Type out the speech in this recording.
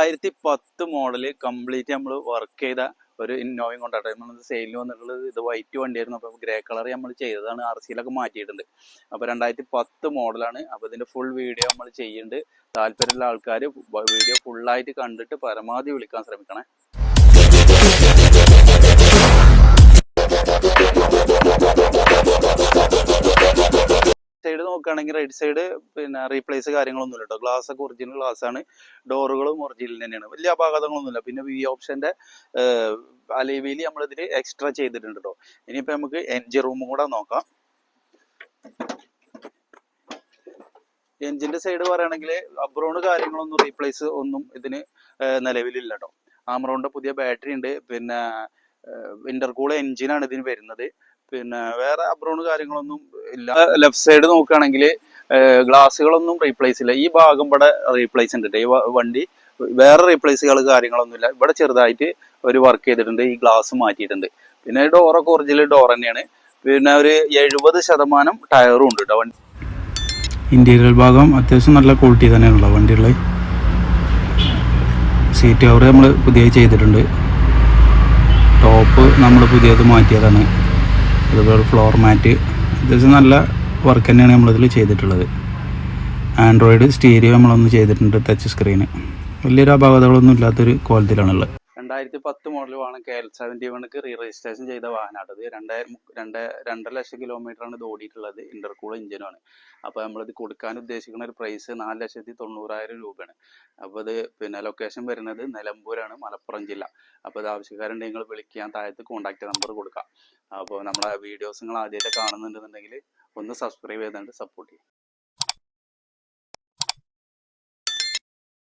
2010 model complete നമ്മൾ work ചെയ്ത ഒരു ഇന്നോവയും കൊണ്ടാട്ടെ നമ്മൾ സെയിലിന് വന്നിട്ടുള്ളത്. ഇത് വൈറ്റ് വണ്ടിയായിരുന്നു. അപ്പോൾ ഗ്രേ കളർ നമ്മൾ ചെയ്തതാണ്, RCയിലൊക്കെ മാറ്റിയിട്ടുണ്ട്. അപ്പോൾ 2010 മോഡലാണ്. അപ്പോൾ ഇതിൻ്റെ ഫുൾ വീഡിയോ നമ്മൾ ചെയ്യുന്നുണ്ട്. താല്പര്യമുള്ള ആൾക്കാർ വീഡിയോ ഫുള്ളായിട്ട് കണ്ടിട്ട് പരമാവധി വിളിക്കാൻ ശ്രമിക്കണേ. സൈഡ് നോക്കുകയാണെങ്കിൽ റൈറ്റ് സൈഡ് പിന്നെ റീപ്ലേസ് കാര്യങ്ങളൊന്നും ഇല്ല കേട്ടോ. ഗ്ലാസ് ഒക്കെ ഒറിജിനൽ ഗ്ലാസ് ആണ്. ഡോറുകളും ഒറിജിനൽ തന്നെയാണ്. വലിയ അപാകതകളൊന്നുമില്ല. പിന്നെ വി ഓപ്ഷന്റെ അലൈവീല് നമ്മളിതിൽ എക്സ്ട്രാ ചെയ്തിട്ടുണ്ട് കേട്ടോ. ഇനിയിപ്പോൾ നമുക്ക് എൻജിൻ റൂമും കൂടെ നോക്കാം. എൻജിന്റെ സൈഡ് പറയുകയാണെങ്കിൽ അബ്രോണ് കാര്യങ്ങളൊന്നും റീപ്ലേസ് ഒന്നും ഇതിന് നിലവിലില്ല കേട്ടോ. ആമറോണിന്റെ പുതിയ ബാറ്ററി ഉണ്ട്. പിന്നെ ഇന്റർകൂൾ എൻജിനാണ് ഇതിന് വരുന്നത്. പിന്നെ വേറെ അബ്രോണ് കാര്യങ്ങളൊന്നും ഇല്ല. ലെഫ്റ്റ് സൈഡ് നോക്കുകയാണെങ്കിൽ ഗ്ലാസ്സുകളൊന്നും റീപ്ലേസ് ഇല്ല. ഈ ഭാഗം ഇവിടെ റീപ്ലേസ് ഉണ്ട്. ഈ വണ്ടി വേറെ റീപ്ലേസുകൾ കാര്യങ്ങളൊന്നുമില്ല. ഇവിടെ ചെറുതായിട്ട് ഒരു വർക്ക് ചെയ്തിട്ടുണ്ട്. ഈ ഗ്ലാസ് മാറ്റിയിട്ടുണ്ട്. പിന്നെ ഡോറൊക്കെ ഒറിജിനൽ ഡോർ തന്നെയാണ്. പിന്നെ ഒരു 70% ടയറും ഉണ്ട് കേട്ടോ. വണ്ടി ഇന്റീരിയർ ഭാഗം അത്യാവശ്യം നല്ല ക്വാളിറ്റി തന്നെയാണല്ലോ വണ്ടിയുള്ള. സീറ്റ് കവർ നമ്മൾ പുതിയ ചെയ്തിട്ടുണ്ട്. ടോപ്പ് നമ്മൾ പുതിയത് മാറ്റിയതാണ്. അതുപോലെ ഫ്ലോർ മാറ്റ് അത്യാവശ്യം നല്ല വർക്ക് തന്നെയാണ് നമ്മളിതിൽ ചെയ്തിട്ടുള്ളത്. ആൻഡ്രോയിഡ് സ്റ്റീരിയോ നമ്മളൊന്ന് ചെയ്തിട്ടുണ്ട്. ടച്ച് സ്ക്രീന് വലിയൊരു അപാകതകളൊന്നും ഇല്ലാത്തൊരു ക്വാളിറ്റിയിലാണുള്ളത്. 2010 മോഡൽ വേണം. KL71 റീ രജിസ്ട്രേഷൻ ചെയ്ത വാഹനമാണത്. 2.5 ലക്ഷം കിലോമീറ്ററാണ് ഇത് ഓടിയിട്ടുള്ളത്. ഇന്റർകൂൾ എഞ്ചിനാണ്. അപ്പോൾ നമ്മളിത് കൊടുക്കാൻ ഉദ്ദേശിക്കുന്ന ഒരു പ്രൈസ് 4,90,000 രൂപയാണ്. അപ്പോൾ ഇത് പിന്നെ ലൊക്കേഷൻ വരുന്നത് നിലമ്പൂരാണ്, മലപ്പുറം ജില്ല. അപ്പോൾ ഇത് ആവശ്യക്കാരുണ്ടെങ്കിൽ നിങ്ങൾ വിളിക്കാൻ താഴത്ത് കോൺടാക്ട് നമ്പർ കൊടുക്കാം. അപ്പോൾ നമ്മളെ വീഡിയോസ് നിങ്ങൾ ആദ്യമായിട്ട് കാണുന്നുണ്ടെന്നുണ്ടെങ്കിൽ ഒന്ന് സബ്സ്ക്രൈബ് ചെയ്തുകൊണ്ട് സപ്പോർട്ട് ചെയ്യും.